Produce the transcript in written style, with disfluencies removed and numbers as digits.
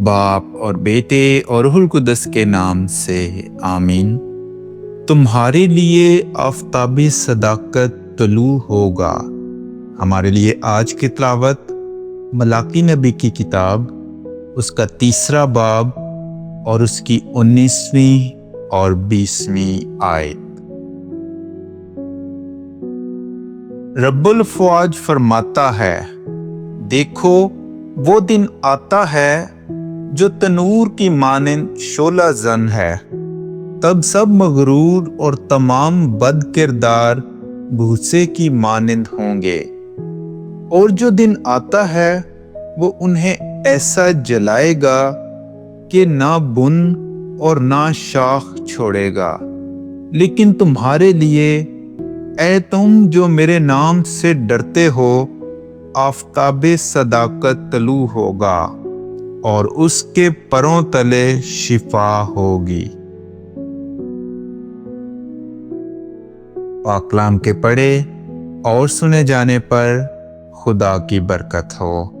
बाप और बेटे और रूहुल कुद्दस के नाम से आमीन। तुम्हारे लिए आफ़ताबे सदाकत तलू होगा। हमारे लिए आज की तिलावत मलाकी नबी की किताब, उसका 3 बाब और उसकी 19वीं और 20वीं आयत। रब्बुल फ़वाज फरमाता है, देखो वो दिन आता है जो तनूर की मानिंद शोला जन है। तब सब मगरूर और तमाम बद किरदार भूसे की मानिंद होंगे। और जो दिन आता है वो उन्हें ऐसा जलाएगा कि ना बुन और ना शाख छोड़ेगा। लेकिन तुम्हारे लिए, ऐ तुम जो मेरे नाम से डरते हो, आफ़ताबे सदाकत तलू होगा और उसके परों तले शिफा होगी। पाक कलाम के पढ़े और सुने जाने पर खुदा की बरकत हो।